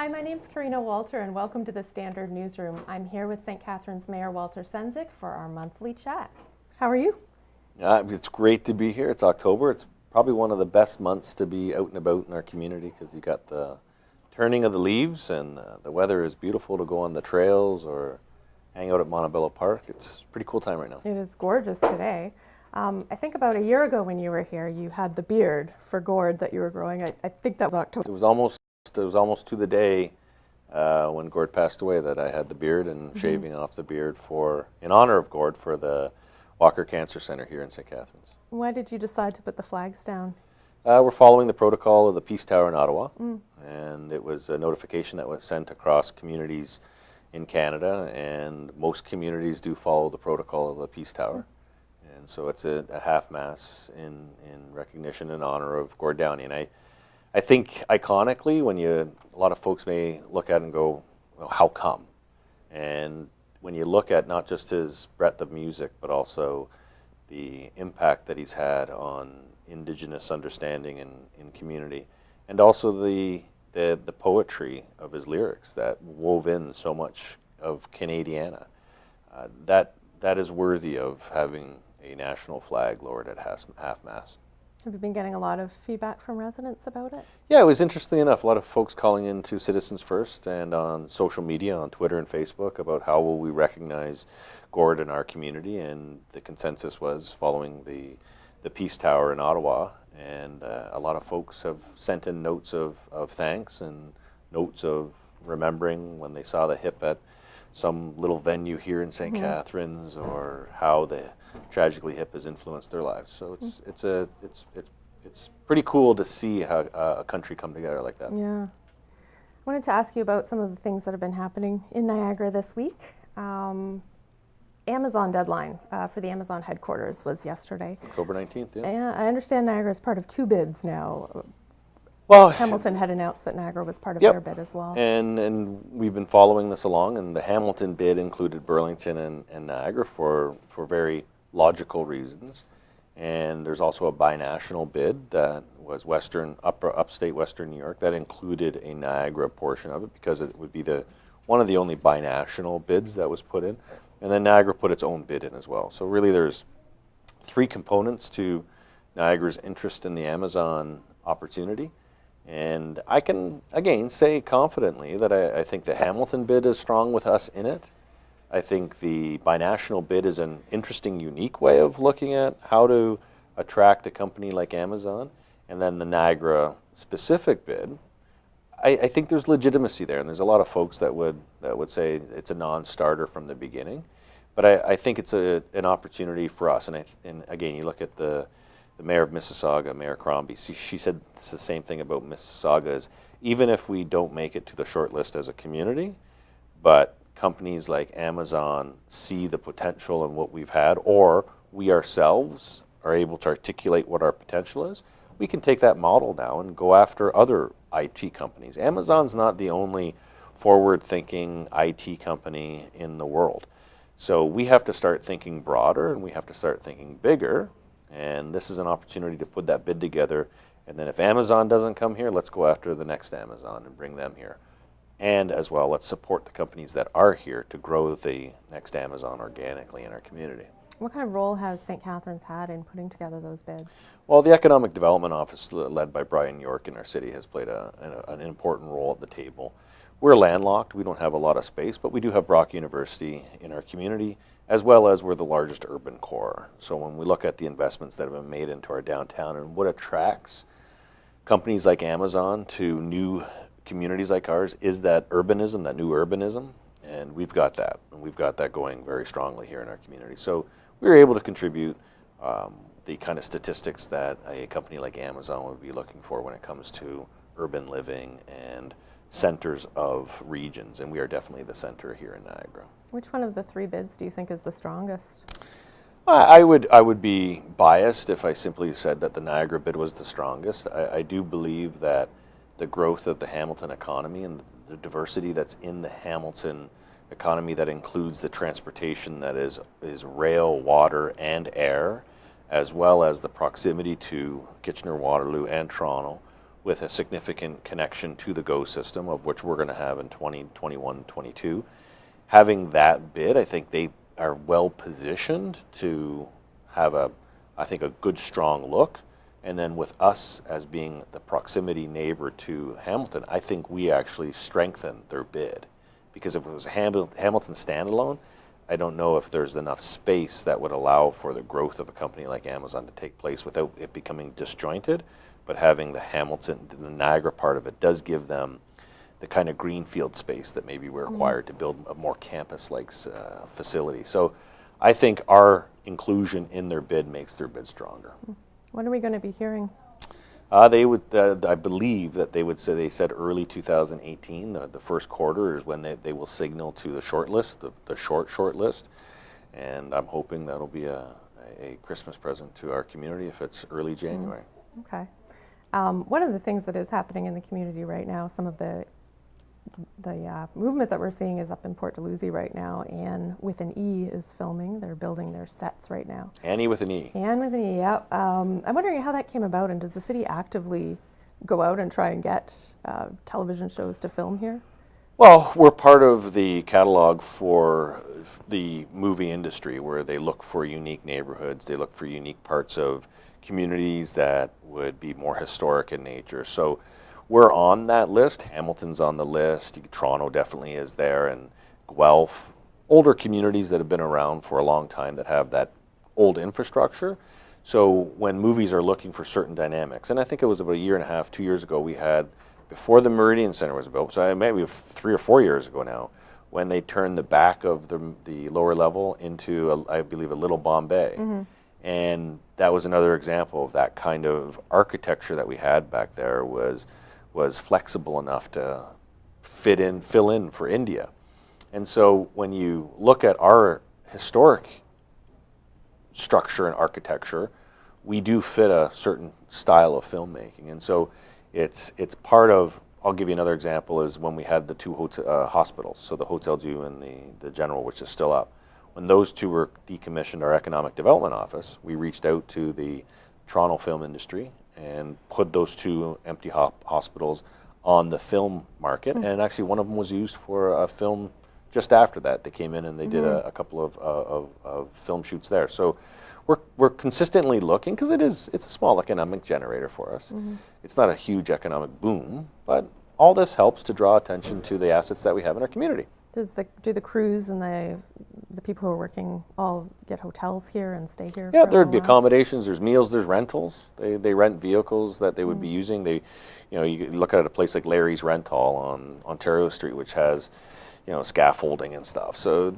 Hi, my name's Karina Walter and welcome to the Standard Newsroom. I'm here with St. Catharines Mayor Walter Sendzik for our monthly chat. How are you? It's great to be here. It's October. It's probably one of the best months to be out and about in our community because you got the turning of the leaves and the weather is beautiful to go on the trails or hang out at Montebello Park. It's a pretty cool time right now. It is gorgeous today. I think about a year ago when you were here, you had the beard for gourd that you were growing. I think that was October. It was almost to the day when Gord passed away that I had the beard and shaving off the beard in honor of Gord for the Walker Cancer Center here in St. Catharines. Why did you decide to put the flags down? We're following the protocol of the Peace Tower in Ottawa, and it was a notification that was sent across communities in Canada, and most communities do follow the protocol of the Peace Tower. And so it's a half-mass in recognition and honor of Gord Downie. And I think iconically, a lot of folks may look at it and go, well, how come? And when you look at not just his breadth of music, but also the impact that he's had on Indigenous understanding in community, and also the poetry of his lyrics that wove in so much of Canadiana, that is worthy of having a national flag lowered at half-mast. Have you been getting a lot of feedback from residents about it? Yeah, it was interesting enough. A lot of folks calling in to Citizens First and on social media, on Twitter and Facebook, about how will we recognize Gord in our community, and the consensus was following the Peace Tower in Ottawa, and a lot of folks have sent in notes of thanks and notes of remembering when they saw the hip at some little venue here in St. Catharines, or how the tragically hip has influenced their lives. So it's pretty cool to see how a country come together like that. Yeah. I wanted to ask you about some of the things that have been happening in Niagara this week. Amazon deadline for the Amazon headquarters was yesterday. October 19th, yeah. And I understand Niagara is part of two bids now. Well, Hamilton had announced that Niagara was part of their bid as well. And we've been following this along, and the Hamilton bid included Burlington and Niagara for very logical reasons. And there's also a binational bid that was upstate Western New York that included a Niagara portion of it because it would be one of the only binational bids that was put in. And then Niagara put its own bid in as well. So really there's three components to Niagara's interest in the Amazon opportunity. And I can, again, say confidently that I think the Hamilton bid is strong with us in it. I think the binational bid is an interesting, unique way of looking at how to attract a company like Amazon. And then the Niagara specific bid, I think there's legitimacy there, and there's a lot of folks that would say it's a non-starter from the beginning. But I think it's an opportunity for us. And again, you look at the mayor of Mississauga, Mayor Crombie, she said it's the same thing about Mississauga, is even if we don't make it to the short list as a community, but companies like Amazon see the potential in what we've had, or we ourselves are able to articulate what our potential is, we can take that model now and go after other IT companies. Amazon's not the only forward-thinking IT company in the world. So we have to start thinking broader, and we have to start thinking bigger. And this is an opportunity to put that bid together. And then if Amazon doesn't come here, let's go after the next Amazon and bring them here. And as well, let's support the companies that are here to grow the next Amazon organically in our community. What kind of role has St. Catharines had in putting together those bids? Well, the Economic Development Office, led by Brian York in our city, has played an important role at the table. We're landlocked. We don't have a lot of space, but we do have Brock University in our community, as well as we're the largest urban core. So when we look at the investments that have been made into our downtown and what attracts companies like Amazon to new communities like ours is that urbanism, that new urbanism, and we've got that. And we've got that going very strongly here in our community. So we were able to contribute the kind of statistics that a company like Amazon would be looking for when it comes to urban living and centers of regions, and we are definitely the center here in Niagara. Which one of the three bids do you think is the strongest? I would be biased if I simply said that the Niagara bid was the strongest. I do believe that the growth of the Hamilton economy and the diversity that's in the Hamilton economy that includes the transportation that is rail, water, and air, as well as the proximity to Kitchener, Waterloo, and Toronto, with a significant connection to the GO system, of which we're going to have in 2021, 22. Having that bid, I think they are well positioned to have I think a good strong look. And then with us as being the proximity neighbor to Hamilton, I think we actually strengthen their bid. Because if it was Hamilton standalone, I don't know if there's enough space that would allow for the growth of a company like Amazon to take place without it becoming disjointed. But having the Niagara part of it does give them the kind of greenfield space that maybe we're required to build a more campus-like facility. So I think our inclusion in their bid makes their bid stronger. When are we going to be hearing? They would, I believe that they would say, they said early 2018, the first quarter is when they will signal to the short list, the short list. And I'm hoping that'll be a Christmas present to our community if it's early January. Okay. One of the things that is happening in the community right now, some of the movement that we're seeing is up in Port Dalhousie right now, and with an E is filming. They're building their sets right now. Annie with an E. And with an E, yep. I'm wondering how that came about, and does the city actively go out and try and get television shows to film here? Well, we're part of the catalog for the movie industry, where they look for unique neighborhoods, they look for unique parts of communities that would be more historic in nature. So we're on that list. Hamilton's on the list. Toronto definitely is there, and Guelph, older communities that have been around for a long time that have that old infrastructure. So when movies are looking for certain dynamics, and I think it was about a year and a half, 2 years ago, we had, before the Meridian Center was built, so maybe 3 or 4 years ago now, when they turned the back of the lower level into, I believe, a Little Bombay. And that was another example of that kind of architecture that we had back there was flexible enough to fill in for India. And so when you look at our historic structure and architecture, we do fit a certain style of filmmaking. And so it's part of, I'll give you another example, is when we had the two hospitals, so the Hotel Dieu and the General, which is still up. When those two were decommissioned, our economic development office, we reached out to the Toronto film industry and put those two empty hospitals on the film market. And actually one of them was used for a film just after that. They came in and they did a couple of film shoots there. So we're consistently looking, because it's a small economic generator for us. It's not a huge economic boom, but all this helps to draw attention to the assets that we have in our community. Do the crews and the people who are working all get hotels here and stay here? Yeah, there'd be accommodations, there's meals, there's rentals. They rent vehicles that they would be using. You look at a place like Larry's Rent Hall on Ontario Street, which has, scaffolding and stuff. So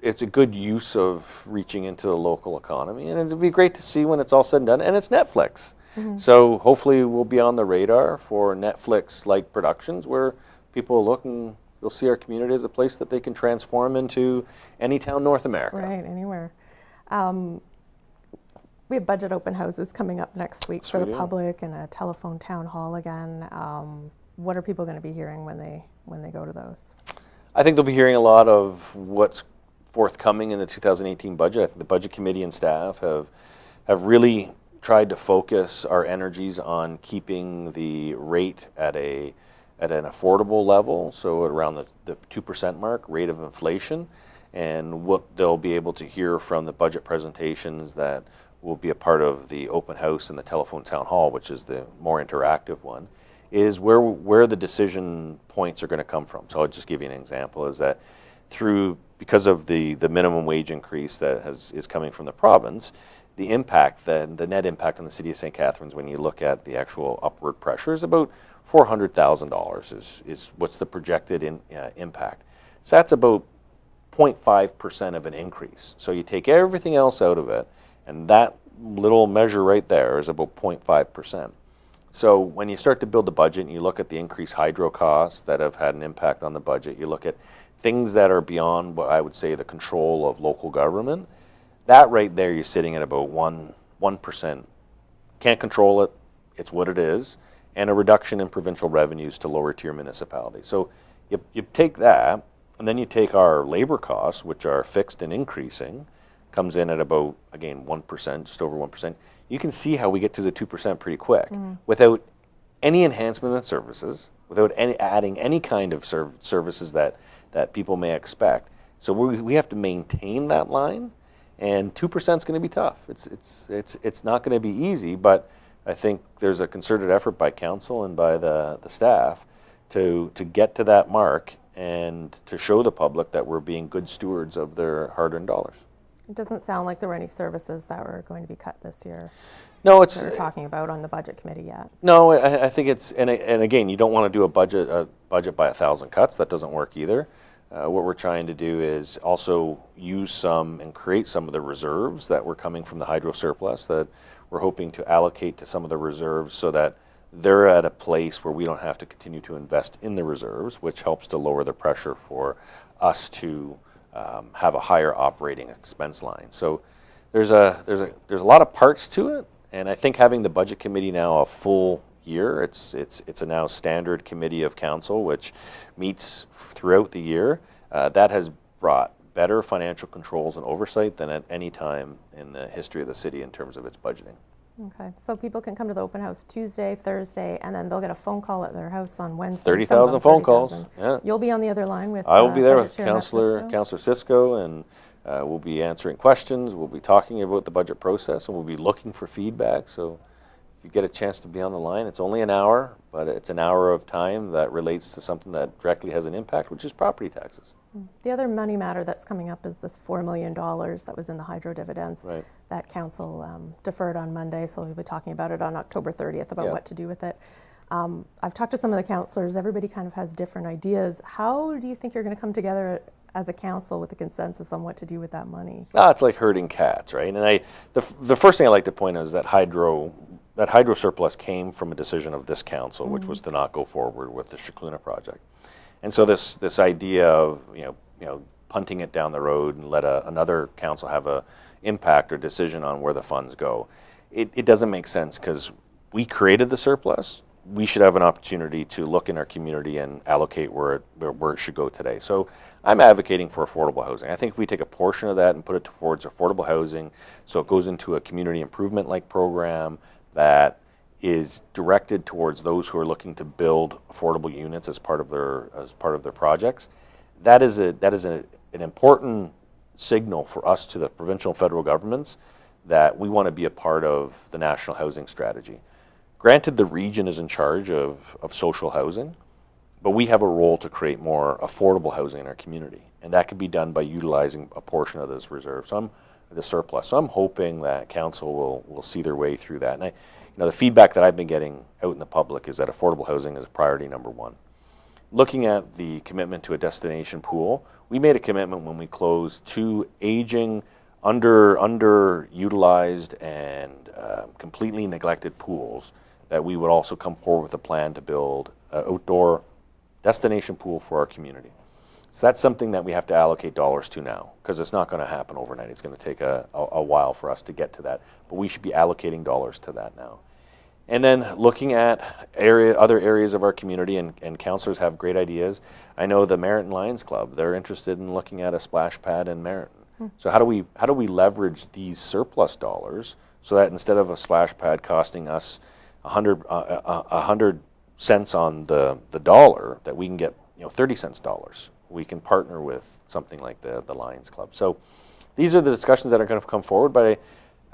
it's a good use of reaching into the local economy, and it'd be great to see when it's all said and done. And it's Netflix, so hopefully we'll be on the radar for Netflix-like productions where people look and they'll see our community as a place that they can transform into any town in North America. Right, anywhere. We have budget open houses coming up next week for the public, and a telephone town hall again. What are people going to be hearing when they go to those? I think they'll be hearing a lot of what's forthcoming in the 2018 budget. I think the budget committee and staff have really tried to focus our energies on keeping the rate at an affordable level, so around the 2% mark, rate of inflation. And what they'll be able to hear from the budget presentations that will be a part of the open house and the telephone town hall, which is the more interactive one, is where the decision points are going to come from. So I'll just give you an example, is that because of the minimum wage increase that is coming from the province, the impact, the net impact on the city of St. Catharines, when you look at the actual upward pressure, is about $400,000 is what's the projected impact. So that's about 0.5% of an increase. So you take everything else out of it, and that little measure right there is about 0.5%. So when you start to build the budget and you look at the increased hydro costs that have had an impact on the budget, you look at things that are beyond what I would say the control of local government, that right there you're sitting at about 1%. Can't control it, it's what it is, and a reduction in provincial revenues to lower tier municipalities. So you take that, and then you take our labor costs, which are fixed and increasing, comes in at about, again, 1%, just over 1%. You can see how we get to the 2% pretty quick without any enhancement in services, without adding any kind of services that people may expect. So we have to maintain that line, and 2% is going to be tough. It's not going to be easy, but I think there's a concerted effort by council and by the staff to get to that mark and to show the public that we're being good stewards of their hard-earned dollars. It doesn't sound like there were any services that were going to be cut this year. No, it's They're talking about on the budget committee yet. No, I think it's and again, you don't want to do a budget by 1,000 cuts. That doesn't work either. What we're trying to do is also use some and create some of the reserves that were coming from the hydro surplus that we're hoping to allocate to some of the reserves so that they're at a place where we don't have to continue to invest in the reserves, which helps to lower the pressure for us to have a higher operating expense line. So there's a lot of parts to it, and I think having the budget committee now a full year, it's a now standard committee of council which meets throughout the year. That has brought better financial controls and oversight than at any time in the history of the city in terms of its budgeting. Okay, so people can come to the open house Tuesday, Thursday, and then they'll get a phone call at their house on Wednesday. 30,000 phone calls. Yeah. You'll be on the other line with. I will be there with Budget Chair Matt Cisco. Councillor Cisco, and we'll be answering questions. We'll be talking about the budget process, and we'll be looking for feedback. So if you get a chance to be on the line, it's only an hour, but it's an hour of time that relates to something that directly has an impact, which is property taxes. The other money matter that's coming up is this $4 million that was in the hydro dividends Right. that council deferred on Monday, so we'll be talking about it on October 30th about Yeah. what to do with it. I've talked to some of the councillors. Everybody kind of has different ideas. How do you think you're going to come together as a council with a consensus on what to do with that money? It's like herding cats, right? And the first thing I like to point out is that hydro surplus came from a decision of this council, which was to not go forward with the Chacluna project. And so this idea of you know punting it down the road and let another council have a impact or decision on where the funds go, it doesn't make sense, because we created the surplus. We should have an opportunity to look in our community and allocate where it should go today. So I'm advocating for affordable housing. I think if we take a portion of that and put it towards affordable housing, so it goes into a community improvement like program that is directed towards those who are looking to build affordable units as part of their projects. That is an important signal for us to the provincial and federal governments that we want to be a part of the national housing strategy. Granted, the region is in charge of social housing, but we have a role to create more affordable housing in our community, and that can be done by utilizing a portion of this reserve. The surplus. So I'm hoping that council will see their way through that. And the feedback that I've been getting out in the public is that affordable housing is priority number one. Looking at the commitment to a destination pool, we made a commitment when we closed 2 aging, underutilized and completely neglected pools, that we would also come forward with a plan to build an outdoor destination pool for our community. So that's something that we have to allocate dollars to now, because it's not going to happen overnight. It's going to take a while for us to get to that, but we should be allocating dollars to that now. And then looking at other areas of our community, and councillors have great ideas. I know the Merritton Lions Club, they're interested in looking at a splash pad in Merritton. So how do we leverage these surplus dollars so that instead of a splash pad costing us 100 cents on the dollar, that we can get 30 cents dollars. We can partner with something like the Lions Club. So these are the discussions that are going to come forward, but I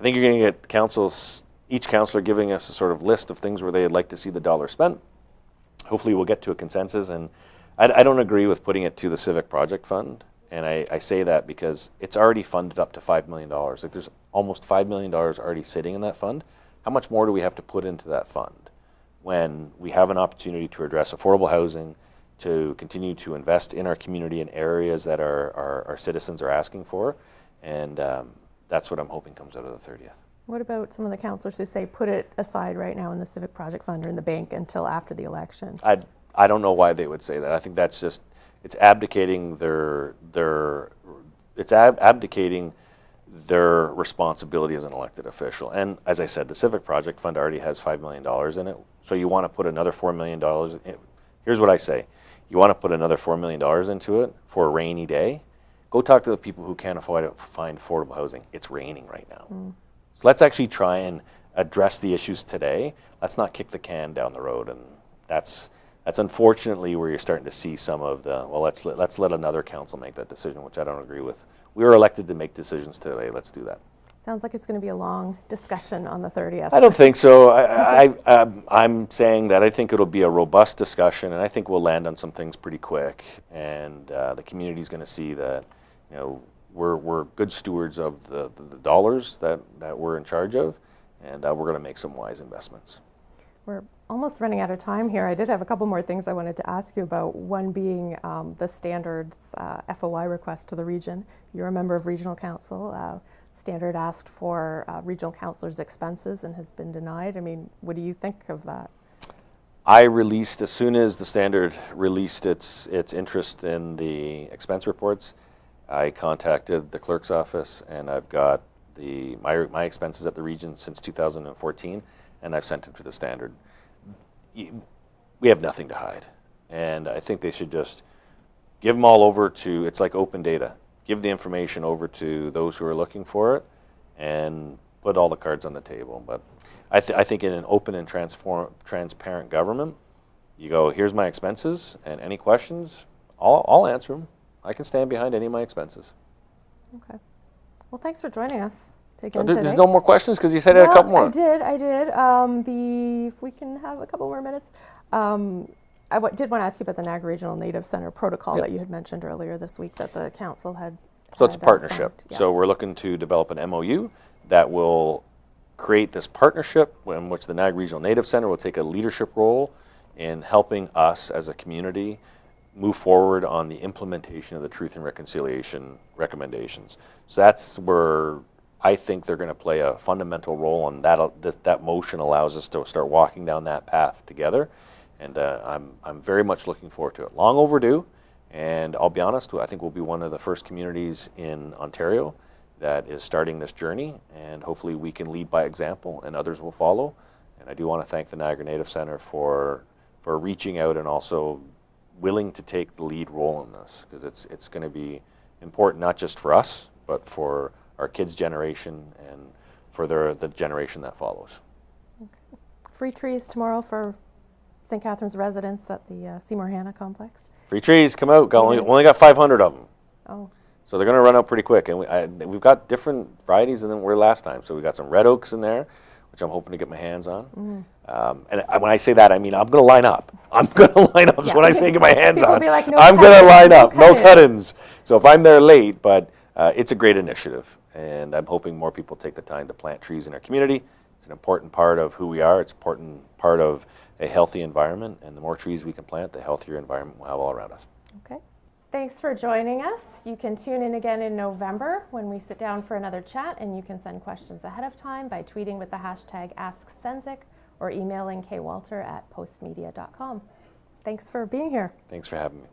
think you're going to get each councillor giving us a sort of list of things where they'd like to see the dollar spent. Hopefully we'll get to a consensus, and I don't agree with putting it to the Civic Project Fund, and I say that because it's already funded up to $5 million. Like, there's almost $5 million already sitting in that fund. How much more do we have to put into that fund when we have an opportunity to address affordable housing, to continue to invest in our community in areas that our citizens are asking for, and that's what I'm hoping comes out of the 30th. What about some of the councillors who say put it aside right now in the Civic Project Fund or in the bank until after the election? I don't know why they would say that. I think that's just, it's abdicating abdicating their responsibility as an elected official. And as I said, the Civic Project Fund already has $5 million in it, so you want to put another $4 million in. Here's what I say. You want to put another $4 million into it for a rainy day? Go talk to the people who can't afford to find affordable housing. It's raining right now. So let's actually try and address the issues today. Let's not kick the can down the road. And that's unfortunately where you're starting to see some of the, well, let's let another council make that decision, which I don't agree with. We were elected to make decisions today. Let's do that. Sounds like it's going to be a long discussion on the 30th. I don't think so. I'm saying that I think it'll be a robust discussion, and I think we'll land on some things pretty quick. And the community's going to see that, you know, we're good stewards of the dollars that we're in charge of, and we're going to make some wise investments. We're almost running out of time here. I did have a couple more things I wanted to ask you about, one being the Standards FOI request to the region. You're a member of Regional Council. Standard asked for regional councillors' expenses and has been denied. I mean, what do you think of that? I released, as soon as the Standard released its interest in the expense reports, I contacted the clerk's office, and I've got my expenses at the region since 2014, and I've sent it to the Standard. We have nothing to hide, and I think they should just give them all over to, it's like open data. Give the information over to those who are looking for it, and put all the cards on the table. But I think in an open and transparent government, you go, here's my expenses, and any questions, I'll answer them. I can stand behind any of my expenses. Okay. Well, thanks for joining us again today. There's no more questions, because you said a couple more. I did. If we can have a couple more minutes. I did want to ask you about the Niagara Regional Native Center protocol that you had mentioned earlier this week that the council had. So it's a partnership. Signed. Yeah. So we're looking to develop an MOU that will create this partnership in which the Niagara Regional Native Center will take a leadership role in helping us as a community move forward on the implementation of the Truth and Reconciliation recommendations. So that's where I think they're going to play a fundamental role, and that motion allows us to start walking down that path together. And I'm very much looking forward to it. Long overdue, and I'll be honest, I think we'll be one of the first communities in Ontario that is starting this journey, and hopefully we can lead by example and others will follow. And I do want to thank the Niagara Native Center for reaching out and also willing to take the lead role in this, because it's going to be important not just for us, but for our kids' generation and for the generation that follows. Okay. Free trees tomorrow for St. Catharines residents at the Seymour Hanna complex. Free trees, come out. Only got 500 of them. Oh. So they're going to run out pretty quick. And we've got different varieties than we were last time. So we've got some red oaks in there, which I'm hoping to get my hands on. And when I say that, I mean I'm going to line up. I'm going to line up. Yeah. When I say get my hands on, be like, no I'm going to line up. No cut-ins. So if I'm there late, but it's a great initiative. And I'm hoping more people take the time to plant trees in our community. It's an important part of who we are. It's an important part of a healthy environment, and the more trees we can plant, the healthier environment we'll have all around us. Okay. Thanks for joining us. You can tune in again in November when we sit down for another chat, and you can send questions ahead of time by tweeting with the hashtag AskSendzik or emailing kwalter@postmedia.com. Thanks for being here. Thanks for having me.